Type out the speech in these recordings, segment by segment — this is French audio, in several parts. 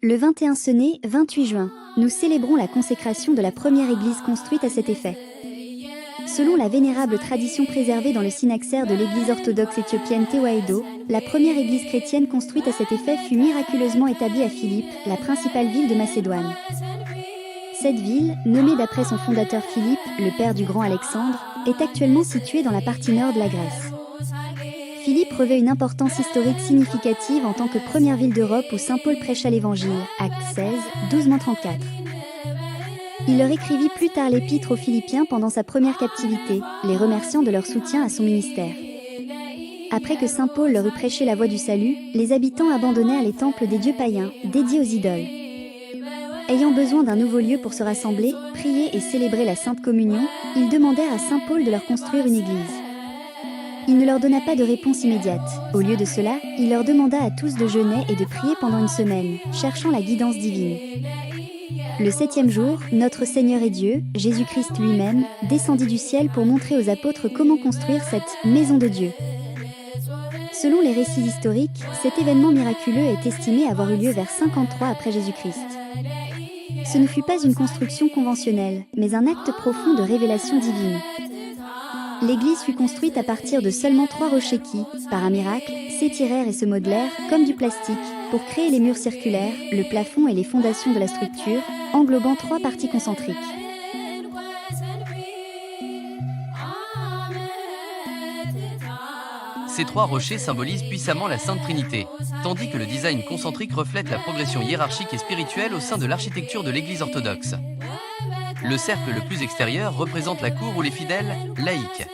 Le 21 Sené, 28 juin, nous célébrons la consécration de la première église construite à cet effet. Selon la vénérable tradition préservée dans le synaxaire de l'église orthodoxe éthiopienne Tewahedo, la première église chrétienne construite à cet effet fut miraculeusement établie à Philippe, la principale ville de Macédoine. Cette ville, nommée d'après son fondateur Philippe, le père du grand Alexandre, est actuellement située dans la partie nord de la Grèce. Philippe revêt une importance historique significative en tant que première ville d'Europe où saint Paul prêcha l'Évangile, Actes 16, 12-34. Il leur écrivit plus tard l'épître aux Philippiens pendant sa première captivité, les remerciant de leur soutien à son ministère. Après que saint Paul leur eut prêché la voie du salut, les habitants abandonnèrent les temples des dieux païens, dédiés aux idoles. Ayant besoin d'un nouveau lieu pour se rassembler, prier et célébrer la Sainte Communion, ils demandèrent à saint Paul de leur construire une église. Il ne leur donna pas de réponse immédiate. Au lieu de cela, il leur demanda à tous de jeûner et de prier pendant une semaine, cherchant la guidance divine. Le 7e jour, notre Seigneur et Dieu, Jésus-Christ lui-même, descendit du ciel pour montrer aux apôtres comment construire cette « maison de Dieu ». Selon les récits historiques, cet événement miraculeux est estimé avoir eu lieu vers 53 après Jésus-Christ. Ce ne fut pas une construction conventionnelle, mais un acte profond de révélation divine. L'église fut construite à partir de seulement 3 rochers qui, par un miracle, s'étirèrent et se modelèrent, comme du plastique, pour créer les murs circulaires, le plafond et les fondations de la structure, englobant 3 parties concentriques. Ces 3 rochers symbolisent puissamment la Sainte Trinité, tandis que le design concentrique reflète la progression hiérarchique et spirituelle au sein de l'architecture de l'Église orthodoxe. Le cercle le plus extérieur représente la cour où les fidèles, laïcs.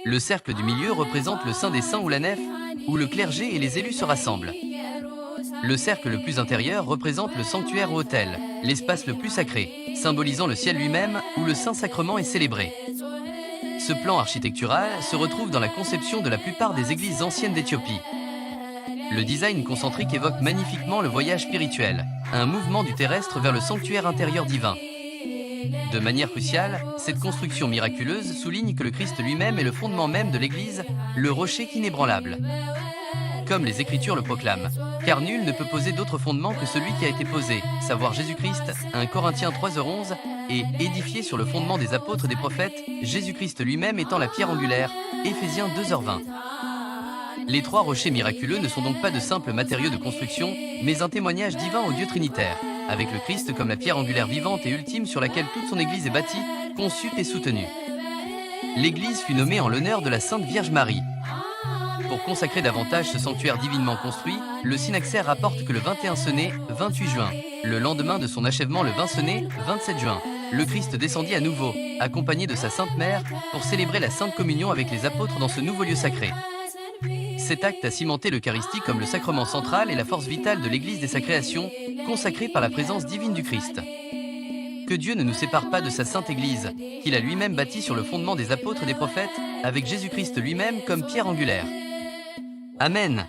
Le cercle du milieu représente le Saint des Saints ou la nef, où le clergé et les élus se rassemblent. Le cercle le plus intérieur représente le sanctuaire ou autel, l'espace le plus sacré, symbolisant le ciel lui-même où le Saint-Sacrement est célébré. Ce plan architectural se retrouve dans la conception de la plupart des églises anciennes d'Éthiopie. Le design concentrique évoque magnifiquement le voyage spirituel, un mouvement du terrestre vers le sanctuaire intérieur divin. De manière cruciale, cette construction miraculeuse souligne que le Christ lui-même est le fondement même de l'Église, le rocher inébranlable. Comme les Écritures le proclament, car nul ne peut poser d'autre fondement que celui qui a été posé, savoir Jésus-Christ, 1 Corinthiens 3h11, et édifié sur le fondement des apôtres et des prophètes, Jésus-Christ lui-même étant la pierre angulaire, Éphésiens 2h20. Les 3 rochers miraculeux ne sont donc pas de simples matériaux de construction, mais un témoignage divin au Dieu trinitaire, avec le Christ comme la pierre angulaire vivante et ultime sur laquelle toute son Église est bâtie, conçue et soutenue. L'Église fut nommée en l'honneur de la Sainte Vierge Marie. Pour consacrer davantage ce sanctuaire divinement construit, le synaxaire rapporte que le 21 Sené, 28 juin, le lendemain de son achèvement le 20 Sené, 27 juin, le Christ descendit à nouveau, accompagné de sa Sainte Mère, pour célébrer la Sainte Communion avec les apôtres dans ce nouveau lieu sacré. Cet acte a cimenté l'Eucharistie comme le sacrement central et la force vitale de l'Église dès sa création, consacrée par la présence divine du Christ. Que Dieu ne nous sépare pas de sa Sainte Église, qu'il a lui-même bâtie sur le fondement des apôtres et des prophètes, avec Jésus-Christ lui-même comme pierre angulaire. Amen.